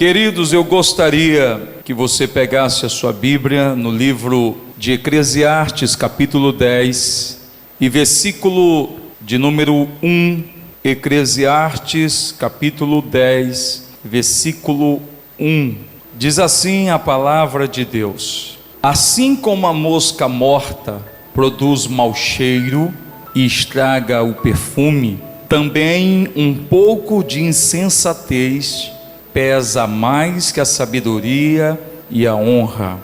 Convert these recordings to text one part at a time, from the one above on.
Queridos, eu gostaria que você pegasse a sua Bíblia no livro de Eclesiastes, capítulo 10, e versículo de número 1, Eclesiastes, capítulo 10, versículo 1. Diz assim a palavra de Deus: assim como a mosca morta produz mau cheiro e estraga o perfume, também um pouco de insensatez pesa mais que a sabedoria e a honra.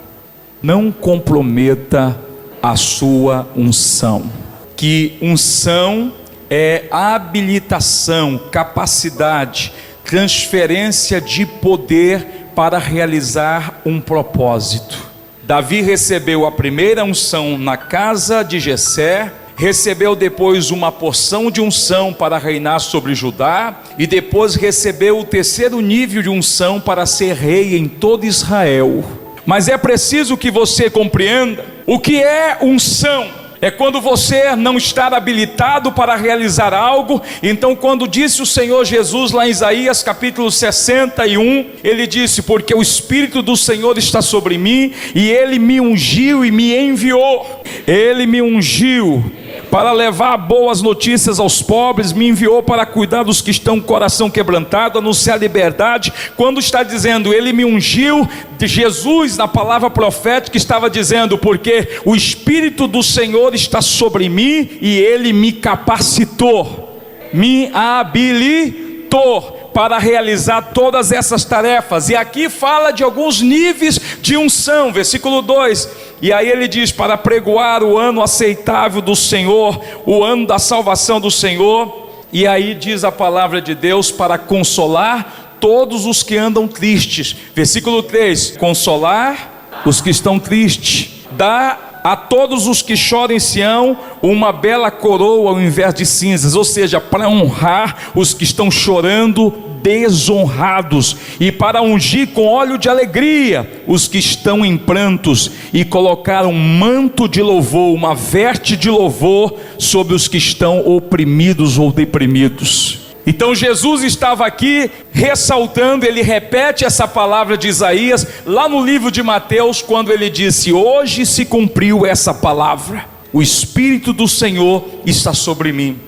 Não comprometa a sua unção. Que unção é habilitação, capacidade, transferência de poder para realizar um propósito. Davi recebeu a primeira unção na casa de Jessé, recebeu depois uma porção de unção para reinar sobre Judá, e depois recebeu o terceiro nível de unção para ser rei em todo Israel. Mas é preciso que você compreenda o que é unção. É quando você não está habilitado para realizar algo. Então, quando disse o Senhor Jesus lá em Isaías capítulo 61, ele disse: porque o Espírito do Senhor está sobre mim, e Ele me ungiu e me enviou. Ele me ungiu para levar boas notícias aos pobres, me enviou para cuidar dos que estão com o coração quebrantado, anunciar a liberdade. Quando está dizendo Ele me ungiu, de Jesus na palavra profética estava dizendo: porque o Espírito do Senhor está sobre mim e Ele me capacitou, me habilitou para realizar todas essas tarefas. E aqui fala de alguns níveis de unção, versículo 2, e aí ele diz: para pregoar o ano aceitável do Senhor, o ano da salvação do Senhor. E aí diz a palavra de Deus: para consolar todos os que andam tristes. Versículo 3, consolar os que estão tristes, dá a todos os que choram em Sião uma bela coroa ao invés de cinzas. Ou seja, para honrar os que estão chorando, desonrados, e para ungir com óleo de alegria os que estão em prantos, e colocar um manto de louvor, uma veste de louvor sobre os que estão oprimidos ou deprimidos. Então Jesus estava aqui ressaltando, ele repete essa palavra de Isaías lá no livro de Mateus, quando ele disse: hoje se cumpriu essa palavra, o Espírito do Senhor está sobre mim.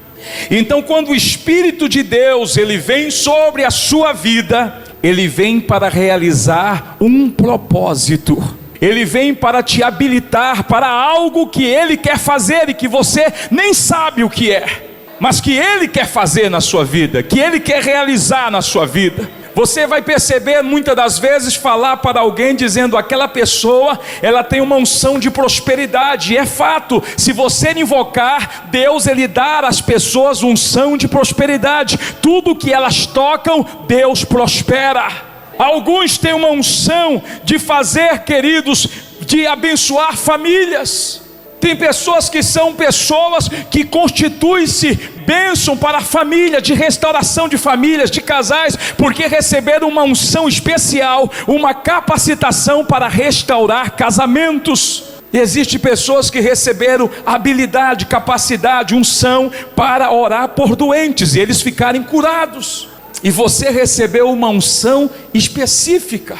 Então, quando o Espírito de Deus ele vem sobre a sua vida, ele vem para realizar um propósito. Ele vem para te habilitar para algo que ele quer fazer e que você nem sabe o que é, mas que Ele quer fazer na sua vida, que Ele quer realizar na sua vida. Você vai perceber muitas das vezes falar para alguém dizendo: aquela pessoa, ela tem uma unção de prosperidade. E é fato, se você invocar, Deus Ele dá às pessoas unção de prosperidade. Tudo que elas tocam, Deus prospera. Alguns têm uma unção de fazer, queridos, de abençoar famílias. Tem pessoas que são pessoas que constituem-se bênção para a família, de restauração de famílias, de casais, porque receberam uma unção especial, uma capacitação para restaurar casamentos. E existem pessoas que receberam habilidade, capacidade, unção para orar por doentes e eles ficarem curados. E você recebeu uma unção específica.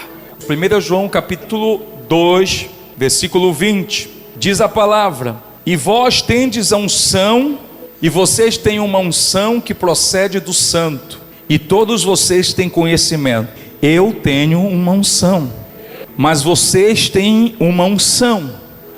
1 João capítulo 2, versículo 20. Diz a palavra: e vós tendes a unção, e vocês têm uma unção que procede do santo, e todos vocês têm conhecimento. Eu tenho uma unção, mas vocês têm uma unção,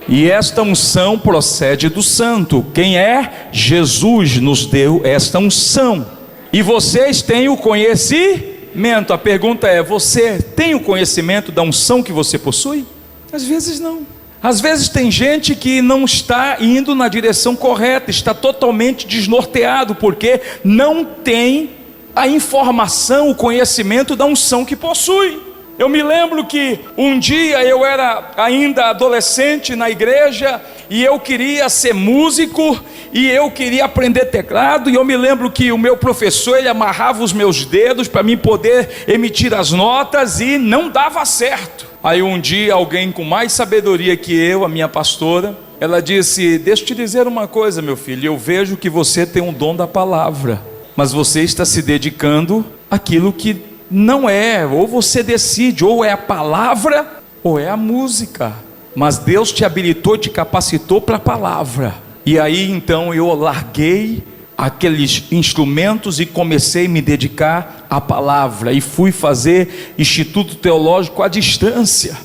e esta unção procede do santo. Quem é? Jesus nos deu esta unção. E vocês têm o conhecimento. A pergunta é: você tem o conhecimento da unção que você possui? Às vezes não. Às vezes tem gente que não está indo na direção correta, está totalmente desnorteado, porque não tem a informação, o conhecimento da unção que possui. Eu me lembro que um dia eu era ainda adolescente na igreja, e eu queria ser músico, e eu queria aprender teclado, e eu me lembro que o meu professor, ele amarrava os meus dedos para mim poder emitir as notas, e não dava certo. Aí um dia alguém com mais sabedoria que eu, a minha pastora, ela disse: deixa eu te dizer uma coisa, meu filho, eu vejo que você tem um dom da palavra, mas você está se dedicando àquilo que não é, ou você decide, ou é a palavra, ou é a música. Mas Deus te habilitou, te capacitou para a palavra. E aí então eu larguei aqueles instrumentos e comecei a me dedicar à palavra. E fui fazer instituto teológico à distância.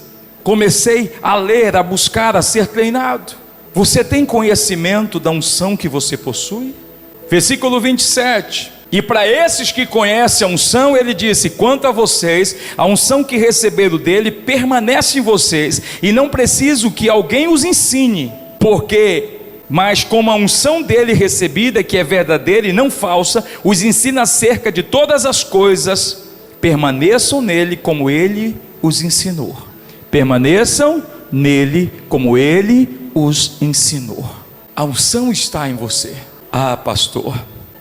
Comecei a ler, a buscar, a ser treinado. Você tem conhecimento da unção que você possui? Versículo 27. E para esses que conhecem a unção, ele disse: quanto a vocês, a unção que receberam dele permanece em vocês, e não preciso que alguém os ensine, mas como a unção dele recebida, que é verdadeira e não falsa, os ensina acerca de todas as coisas. Permaneçam nele como ele os ensinou. Permaneçam nele como ele os ensinou. A unção está em você. Ah, pastor,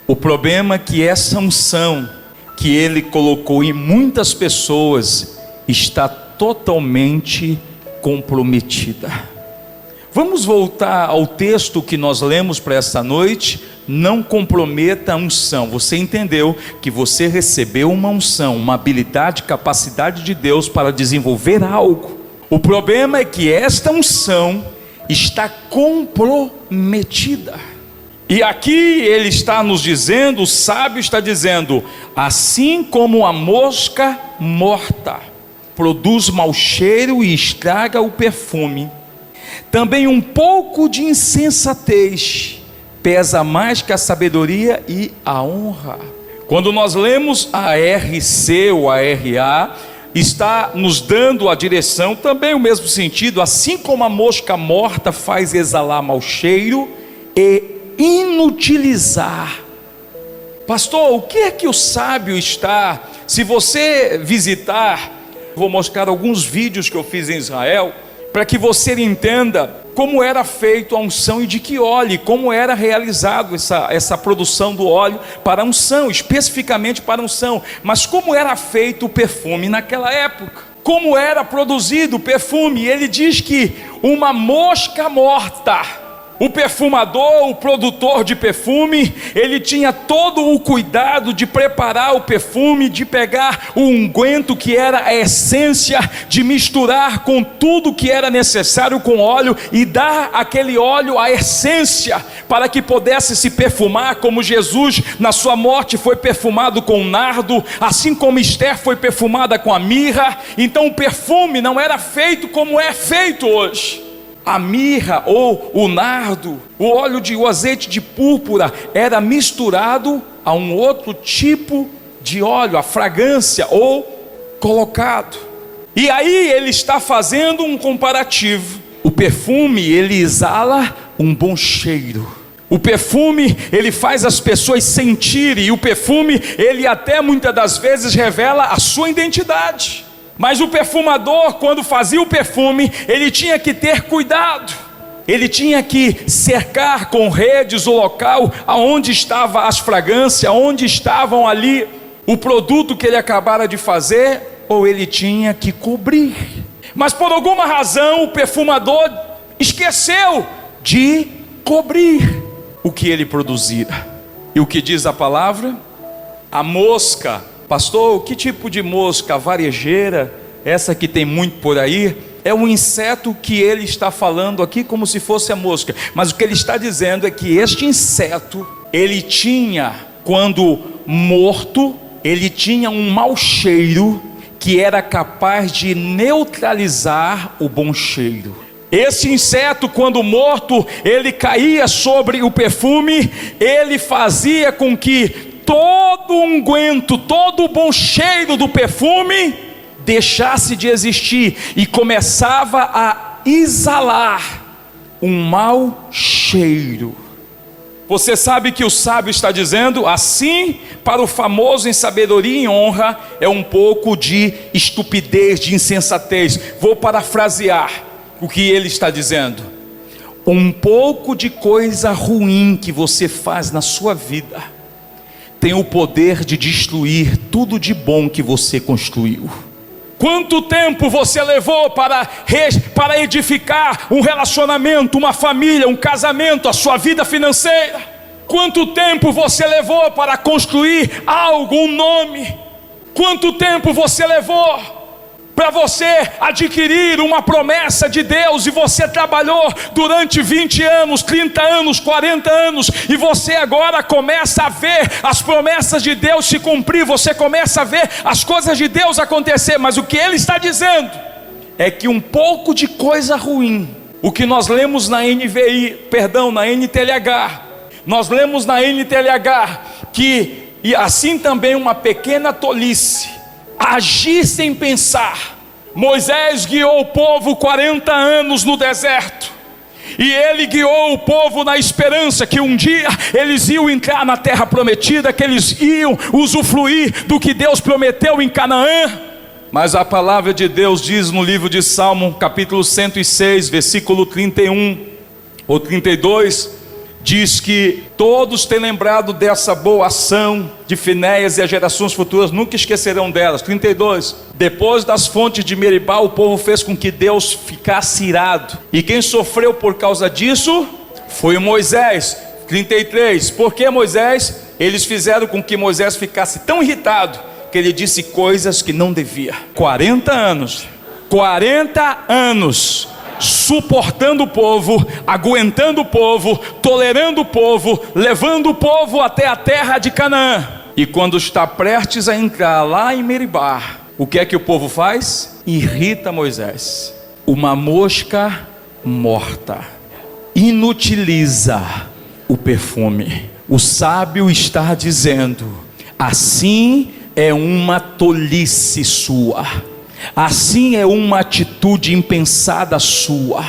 o problema é que essa unção que ele colocou em muitas pessoas está totalmente comprometida. Vamos voltar ao texto que nós lemos para esta noite. Não comprometa a unção. Você entendeu que você recebeu uma unção, uma habilidade, capacidade de Deus para desenvolver algo. O problema é que esta unção está comprometida. E aqui ele está nos dizendo, o sábio está dizendo: assim como a mosca morta produz mau cheiro e estraga o perfume, também um pouco de insensatez pesa mais que a sabedoria e a honra. Quando nós lemos a RC ou a RA, está nos dando a direção, também o mesmo sentido. Assim como a mosca morta faz exalar mau cheiro e inutilizar. Pastor, o que é que o sábio está? Se você visitar, vou mostrar alguns vídeos que eu fiz em Israel, para que você entenda como era feito a unção e de que óleo, como era realizado essa produção do óleo para a unção, especificamente para a unção. Mas como era feito o perfume naquela época, como era produzido o perfume. Ele diz que uma mosca morta, o perfumador, o produtor de perfume, ele tinha todo o cuidado de preparar o perfume, de pegar o unguento que era a essência, de misturar com tudo que era necessário com óleo e dar aquele óleo a essência para que pudesse se perfumar, como Jesus na sua morte foi perfumado com nardo, assim como Esther foi perfumada com a mirra. Então o perfume não era feito como é feito hoje. A mirra ou o nardo, o azeite de púrpura era misturado a um outro tipo de óleo, a fragrância, ou colocado. E aí ele está fazendo um comparativo. O perfume, ele exala um bom cheiro. O perfume, ele faz as pessoas sentirem. E o perfume, ele até muitas das vezes revela a sua identidade. Mas o perfumador, quando fazia o perfume, ele tinha que ter cuidado. Ele tinha que cercar com redes o local aonde estavam as fragrâncias, onde estavam ali o produto que ele acabara de fazer, ou ele tinha que cobrir. Mas por alguma razão o perfumador esqueceu de cobrir o que ele produzira. E o que diz a palavra? A mosca. Pastor, que tipo de mosca? A varejeira, essa que tem muito por aí, é um inseto que ele está falando aqui como se fosse a mosca. Mas o que ele está dizendo é que este inseto, ele tinha, quando morto, ele tinha um mau cheiro que era capaz de neutralizar o bom cheiro. Esse inseto, quando morto, ele caía sobre o perfume, ele fazia com que todo o unguento, todo o bom cheiro do perfume deixasse de existir e começava a exalar um mau cheiro. Você sabe que o sábio está dizendo assim: para o famoso em sabedoria e honra é um pouco de estupidez, de insensatez. Vou parafrasear o que ele está dizendo: um pouco de coisa ruim que você faz na sua vida tem o poder de destruir tudo de bom que você construiu. Quanto tempo você levou para edificar um relacionamento, uma família, um casamento, a sua vida financeira? Quanto tempo você levou para construir algo, um nome? Quanto tempo você levou para você adquirir uma promessa de Deus, e você trabalhou durante 20 anos, 30 anos, 40 anos, e você agora começa a ver as promessas de Deus se cumprir, você começa a ver as coisas de Deus acontecer, mas o que ele está dizendo é que um pouco de coisa ruim, o que nós lemos na na NTLH, nós lemos na NTLH, que e assim também uma pequena tolice, agir sem pensar. Moisés guiou o povo 40 anos no deserto, e ele guiou o povo na esperança que um dia eles iam entrar na terra prometida, que eles iam usufruir do que Deus prometeu em Canaã. Mas a palavra de Deus diz no livro de Salmo, capítulo 106, versículo 31 ou 32, diz que todos têm lembrado dessa boa ação de Finéias, e as gerações futuras nunca esquecerão delas. 32, depois das fontes de Meribá, o povo fez com que Deus ficasse irado, e quem sofreu por causa disso foi Moisés. 33, por que Moisés? Eles fizeram com que Moisés ficasse tão irritado, que ele disse coisas que não devia. 40 anos, suportando o povo, aguentando o povo, tolerando o povo, levando o povo até a terra de Canaã. E quando está prestes a entrar lá em Meribá, o que é que o povo faz? Irrita Moisés. Uma mosca morta inutiliza o perfume. O sábio está dizendo: assim é uma tolice sua, assim é uma atitude impensada sua,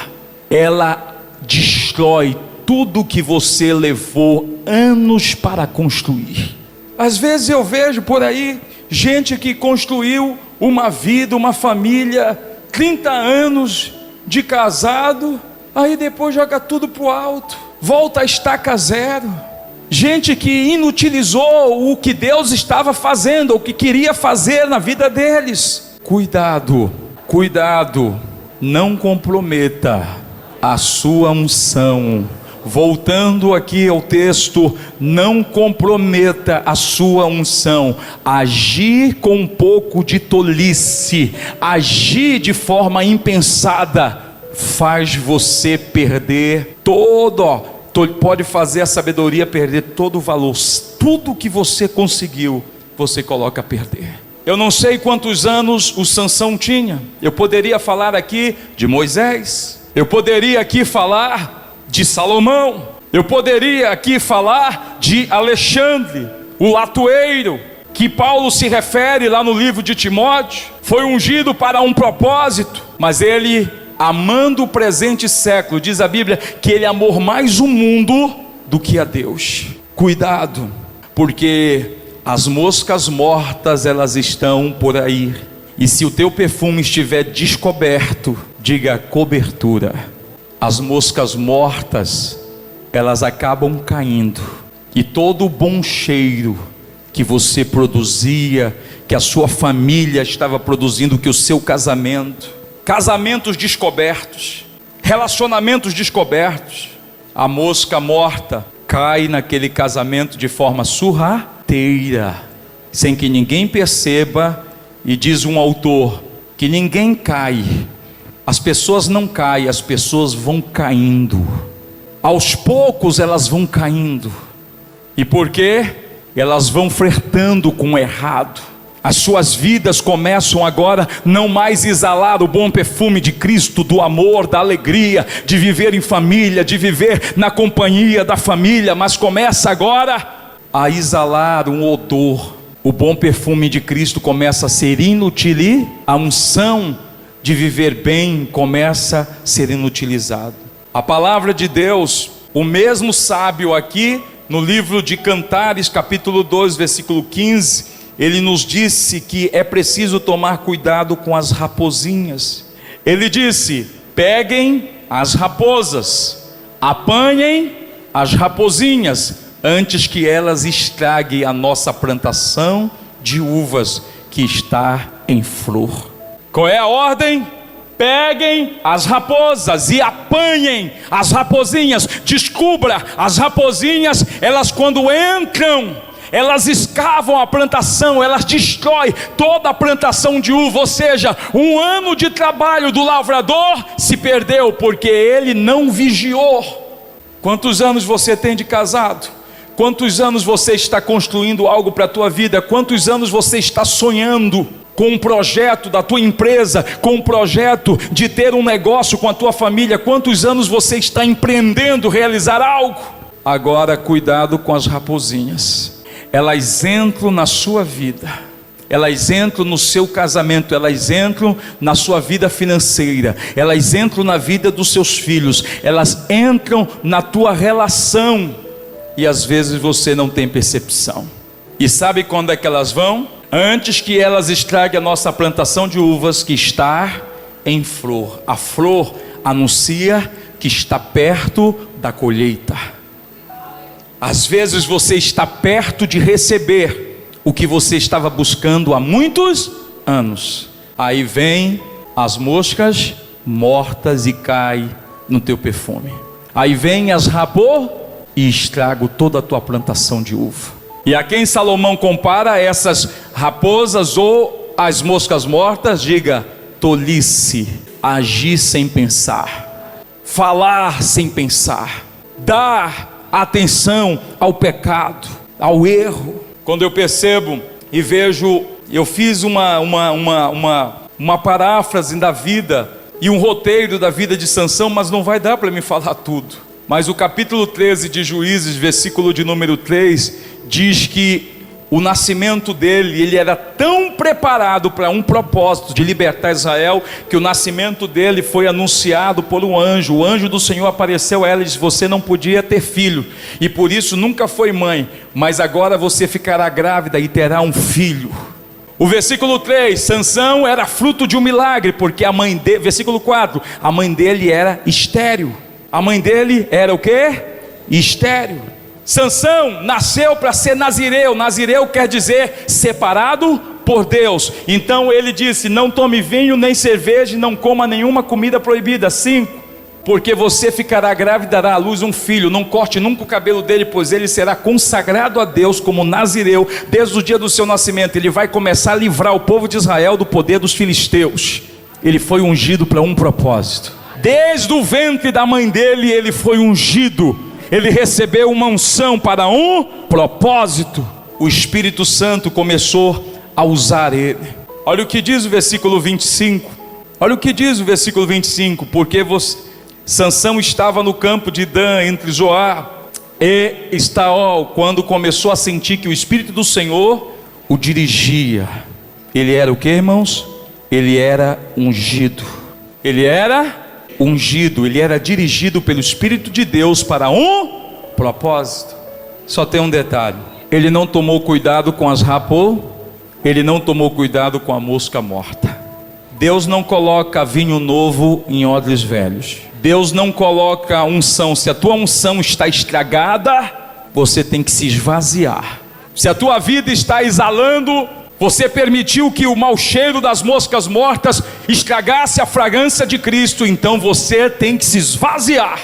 ela destrói tudo que você levou anos para construir. Às vezes eu vejo por aí gente que construiu uma vida, uma família, 30 anos de casado, aí depois joga tudo pro alto, volta a estaca zero. Gente que inutilizou o que Deus estava fazendo, o que queria fazer na vida deles. Cuidado, não comprometa a sua unção. Voltando aqui ao texto, não comprometa a sua unção. Agir com um pouco de tolice, agir de forma impensada, faz você perder pode fazer a sabedoria perder todo o valor. Tudo que você conseguiu, você coloca a perder. Eu não sei quantos anos o Sansão tinha. Eu poderia falar aqui de Moisés, eu poderia aqui falar de Salomão, eu poderia aqui falar de Alexandre, o latoeiro, que Paulo se refere lá no livro de Timóteo. Foi ungido para um propósito, mas ele, amando o presente século, diz a Bíblia que ele amou mais o mundo do que a Deus. Cuidado, porque as moscas mortas, elas estão por aí, e se o teu perfume estiver descoberto, diga cobertura. As moscas mortas, elas acabam caindo, e todo o bom cheiro que você produzia, que a sua família estava produzindo, que o seu casamentos descobertos, relacionamentos descobertos, a mosca morta cai naquele casamento de forma sorrateira, sem que ninguém perceba. E diz um autor que ninguém cai, as pessoas não caem, as pessoas vão caindo, aos poucos elas vão caindo. E por quê? Elas vão flertando com o errado. As suas vidas começam agora não mais exalar o bom perfume de Cristo, do amor, da alegria, de viver em família, de viver na companhia da família, mas começa agora a exalar um odor. O bom perfume de Cristo começa a ser inutilizado, a unção de viver bem começa a ser inutilizado. A palavra de Deus, o mesmo sábio aqui, no livro de Cantares, capítulo 2, versículo 15, ele nos disse que é preciso tomar cuidado com as raposinhas. Ele disse: peguem as raposas, apanhem as raposinhas, antes que elas estraguem a nossa plantação de uvas que está em flor. Qual é a ordem? Peguem as raposas e apanhem as raposinhas. Descubra, as raposinhas, elas quando entram, elas escavam a plantação, elas destroem toda a plantação de uva, ou seja, um ano de trabalho do lavrador se perdeu, porque ele não vigiou. Quantos anos você tem de casado? Quantos anos você está construindo algo para a tua vida? Quantos anos você está sonhando com um projeto da tua empresa, com um projeto de ter um negócio com a tua família? Quantos anos você está empreendendo realizar algo? Agora, cuidado com as raposinhas. Elas entram na sua vida, elas entram no seu casamento, elas entram na sua vida financeira, elas entram na vida dos seus filhos, elas entram na tua relação, e às vezes você não tem percepção. E sabe quando é que elas vão? Antes que elas estraguem a nossa plantação de uvas, que está em flor. A flor anuncia que está perto da colheita. Às vezes você está perto de receber o que você estava buscando há muitos anos. Aí vem as moscas mortas e cai no teu perfume. Aí vem as raposas e estragam toda a tua plantação de uva. E a quem Salomão compara essas raposas ou as moscas mortas? Diga: tolice, agir sem pensar, falar sem pensar, dar atenção ao pecado, ao erro. Quando eu percebo e vejo, eu fiz uma paráfrase da vida e um roteiro da vida de Sansão, mas não vai dar para me falar tudo. Mas o capítulo 13 de Juízes, versículo de número 3, diz que o nascimento dele, ele era tão preparado para um propósito de libertar Israel, que o nascimento dele foi anunciado por um anjo. O anjo do Senhor apareceu a ela e disse: você não podia ter filho, e por isso nunca foi mãe, mas agora você ficará grávida e terá um filho. O versículo 3, Sansão era fruto de um milagre, porque a mãe dele, versículo 4, a mãe dele era estéril. A mãe dele era o quê? Estéril. Sansão nasceu para ser nazireu. Nazireu quer dizer separado por Deus. Então ele disse: não tome vinho nem cerveja, não coma nenhuma comida proibida. 5, porque você ficará grávida e dará à luz um filho. Não corte nunca o cabelo dele, pois ele será consagrado a Deus como nazireu desde o dia do seu nascimento. Ele vai começar a livrar o povo de Israel do poder dos filisteus. Ele foi ungido para um propósito. Desde o ventre da mãe dele ele foi ungido. Ele recebeu uma unção para um propósito. O Espírito Santo começou a usar ele. Olha o que diz o versículo 25. Olha o que diz o versículo 25. Porque Sansão estava no campo de Dan, entre Zoar e Estaol, quando começou a sentir que o Espírito do Senhor o dirigia. Ele era o que, irmãos? Ele era ungido. Ele era ungido, ele era dirigido pelo Espírito de Deus para um propósito. Só tem um detalhe: ele não tomou cuidado com as raposas, ele não tomou cuidado com a mosca morta. Deus não coloca vinho novo em odres velhos. Deus não coloca unção. Se a tua unção está estragada, você tem que se esvaziar. Se a tua vida está exalando, você permitiu que o mau cheiro das moscas mortas estragasse a fragrância de Cristo, então você tem que se esvaziar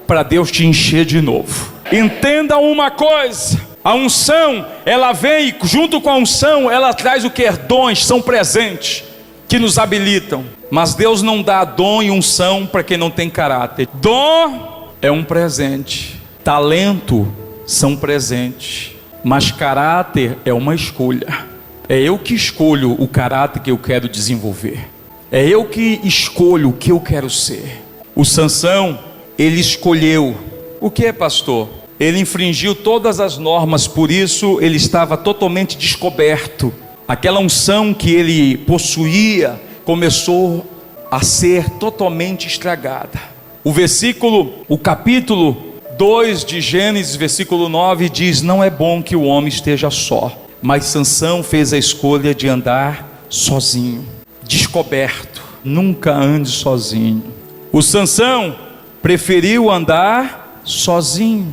para Deus te encher de novo. Entenda uma coisa: a unção, ela vem, e junto com a unção, ela traz o que? Dons, são presentes que nos habilitam. Mas Deus não dá dom e unção para quem não tem caráter. Dom é um presente, talento são presentes, mas caráter é uma escolha. É eu que escolho o caráter que eu quero desenvolver. É eu que escolho o que eu quero ser. O Sansão, ele escolheu. O que é, pastor? Ele infringiu todas as normas, por isso ele estava totalmente descoberto. Aquela unção que ele possuía começou a ser totalmente estragada. O capítulo 2 de Gênesis, versículo 9 diz: não é bom que o homem esteja só. Mas Sansão fez a escolha de andar sozinho, descoberto. Nunca ande sozinho. O Sansão preferiu andar sozinho.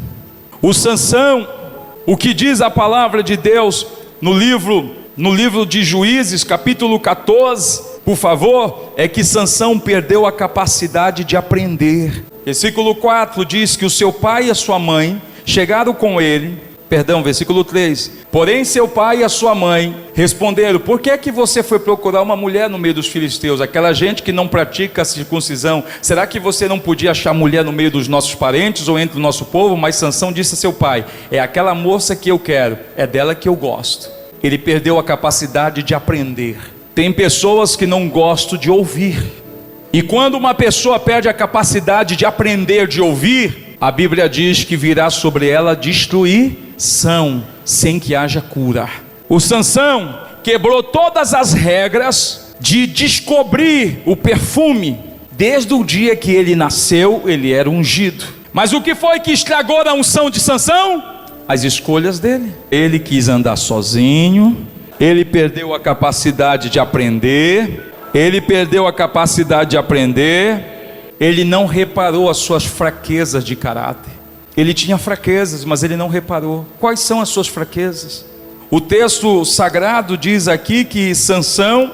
O Sansão, o que diz a palavra de Deus no livro de Juízes, capítulo 14, por favor, é que Sansão perdeu a capacidade de aprender. Versículo 4 diz que o seu pai e a sua mãe chegaram com ele Versículo 3. Porém seu pai e a sua mãe responderam: por que é que você foi procurar uma mulher no meio dos filisteus? Aquela gente que não pratica a circuncisão. Será que você não podia achar mulher no meio dos nossos parentes ou entre o nosso povo? Mas Sansão disse a seu pai: é aquela moça que eu quero, é dela que eu gosto. Ele perdeu a capacidade de aprender. Tem pessoas que não gostam de ouvir. E quando uma pessoa perde a capacidade de aprender, de ouvir, a Bíblia diz que virá sobre ela destruição, sem que haja cura. O Sansão quebrou todas as regras de descobrir o perfume. Desde o dia que ele nasceu, ele era ungido. Mas o que foi que estragou a unção de Sansão? As escolhas dele. Ele quis andar sozinho, ele perdeu a capacidade de aprender, ele não reparou as suas fraquezas de caráter. Ele tinha fraquezas, mas ele não reparou. Quais são as suas fraquezas? O texto sagrado diz aqui que Sansão,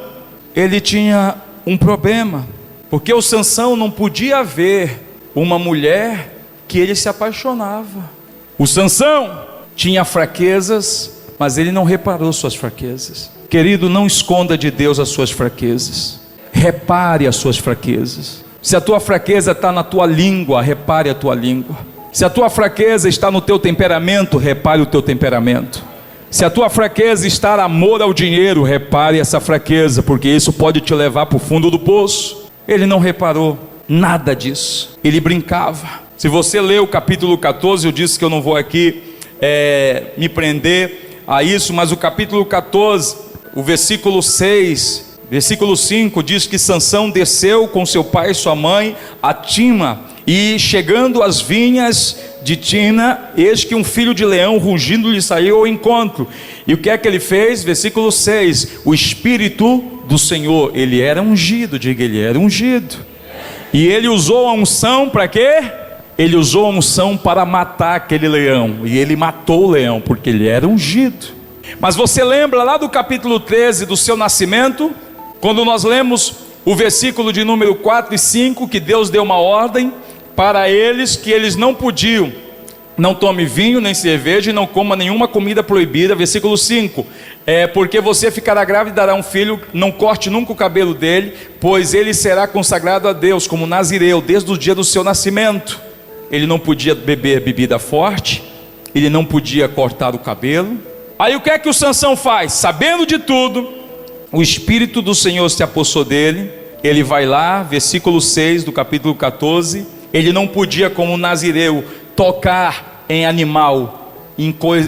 ele tinha um problema, porque o Sansão não podia ver uma mulher que ele se apaixonava. O Sansão tinha fraquezas, mas ele não reparou suas fraquezas. Querido, não esconda de Deus as suas fraquezas. Repare as suas fraquezas. Se a tua fraqueza está na tua língua, repare a tua língua. Se a tua fraqueza está no teu temperamento, repare o teu temperamento. Se a tua fraqueza está amor ao dinheiro, repare essa fraqueza, porque isso pode te levar para o fundo do poço. Ele não reparou nada disso. Ele brincava. Se você ler o capítulo 14, eu disse que eu não vou aqui me prender a isso, mas o capítulo 14, o versículo 6, versículo 5, diz que Sansão desceu com seu pai e sua mãe a Tima, e chegando às vinhas de Tina, eis que um filho de leão rugindo lhe saiu ao encontro. E o que é que ele fez? Versículo 6, o Espírito do Senhor, ele era ungido, diga, ele era ungido, e ele usou a unção para quê? Ele usou a unção para matar aquele leão, e ele matou o leão, porque ele era ungido. Mas você lembra lá do capítulo 13 do seu nascimento, quando nós lemos o versículo de número 4 e 5, que Deus deu uma ordem para eles, que eles não podiam, não tome vinho nem cerveja, e não coma nenhuma comida proibida. Versículo 5, porque você ficará grávida e dará um filho, não corte nunca o cabelo dele, pois ele será consagrado a Deus como nazireu, desde o dia do seu nascimento. Ele não podia beber bebida forte, ele não podia cortar o cabelo. Aí o que é que o Sansão faz? Sabendo de tudo, o Espírito do Senhor se apossou dele. Ele vai lá, versículo 6 do capítulo 14, ele não podia, como nazireu, tocar em animal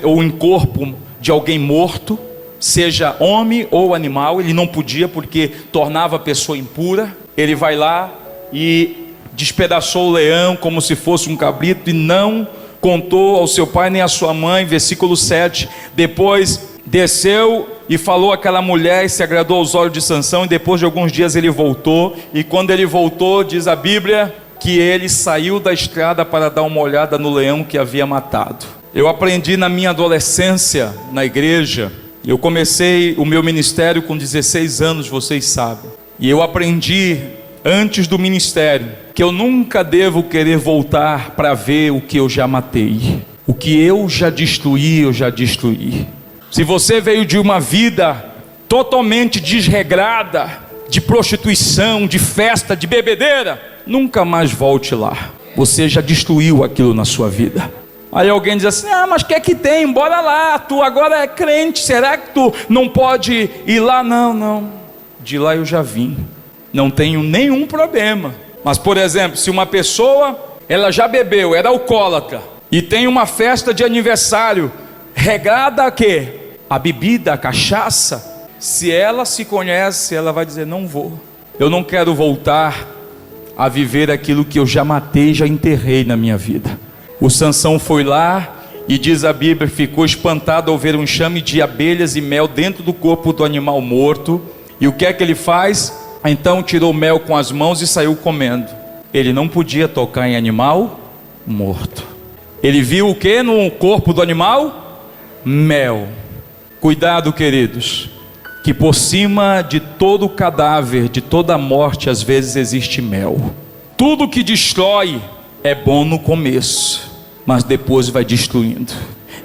ou em corpo de alguém morto, seja homem ou animal. Ele não podia, porque tornava a pessoa impura. Ele vai lá e despedaçou o leão como se fosse um cabrito, e não contou ao seu pai nem à sua mãe. Versículo 7, depois desceu e falou àquela mulher, e se agradou aos olhos de Sansão, e depois de alguns dias ele voltou, e quando ele voltou, diz a Bíblia, que ele saiu da estrada para dar uma olhada no leão que havia matado. Eu aprendi na minha adolescência, na igreja, eu comecei o meu ministério com 16 anos, vocês sabem, e eu aprendi antes do ministério, que eu nunca devo querer voltar para ver o que eu já matei. O que eu já destruí, eu já destruí. Se você veio de uma vida totalmente desregrada, de prostituição, de festa, de bebedeira, nunca mais volte lá. Você já destruiu aquilo na sua vida. Aí alguém diz assim: mas o que é que tem? Bora lá, tu agora é crente, será que tu não pode ir lá? Não, de lá eu já vim. Não tenho nenhum problema. Mas, por exemplo, se uma pessoa, ela já bebeu, era alcoólatra, e tem uma festa de aniversário, regrada a quê? A bebida, a cachaça. Se ela se conhece, ela vai dizer: não vou. Eu não quero voltar a viver aquilo que eu já matei, já enterrei na minha vida. O Sansão foi lá, e diz a Bíblia, ficou espantado ao ver um enxame de abelhas e mel dentro do corpo do animal morto. E o que é que ele faz? Então tirou mel com as mãos e saiu comendo. Ele não podia tocar em animal morto. Ele viu o que no corpo do animal? Mel. Cuidado, queridos, que por cima de todo cadáver, de toda morte, às vezes existe mel. Tudo que destrói é bom no começo, mas depois vai destruindo.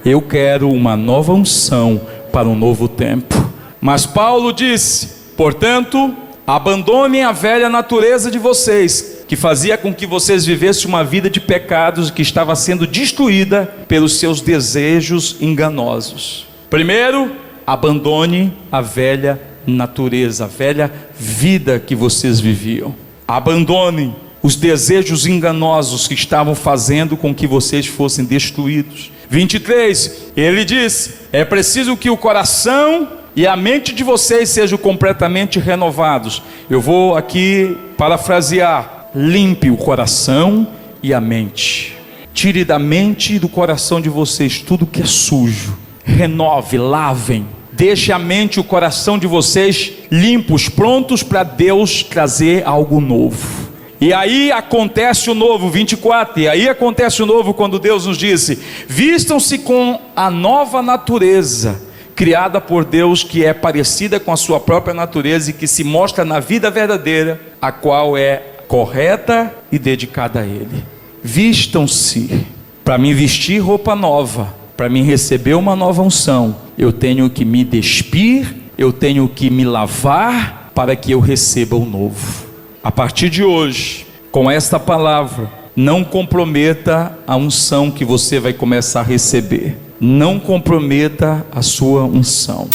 Eu quero uma nova unção para um novo tempo. Mas Paulo disse: portanto, abandonem a velha natureza de vocês, que fazia com que vocês vivessem uma vida de pecados que estava sendo destruída pelos seus desejos enganosos. Primeiro, abandone a velha natureza, a velha vida que vocês viviam. Abandonem os desejos enganosos que estavam fazendo com que vocês fossem destruídos. 23, ele diz: é preciso que o coração e a mente de vocês sejam completamente renovados. Eu vou aqui parafrasear: limpe o coração e a mente. Tire da mente e do coração de vocês tudo que é sujo. Renove, lavem. Deixe a mente e o coração de vocês limpos, prontos para Deus trazer algo novo. E aí acontece o novo, 24, e aí acontece o novo quando Deus nos disse: vistam-se com a nova natureza, criada por Deus, que é parecida com a sua própria natureza e que se mostra na vida verdadeira, a qual é correta e dedicada a Ele. Vistam-se. Para me vestir roupa nova, para me receber uma nova unção, eu tenho que me despir, eu tenho que me lavar para que eu receba o novo. A partir de hoje, com esta palavra, não comprometa a unção que você vai começar a receber. Não comprometa a sua unção.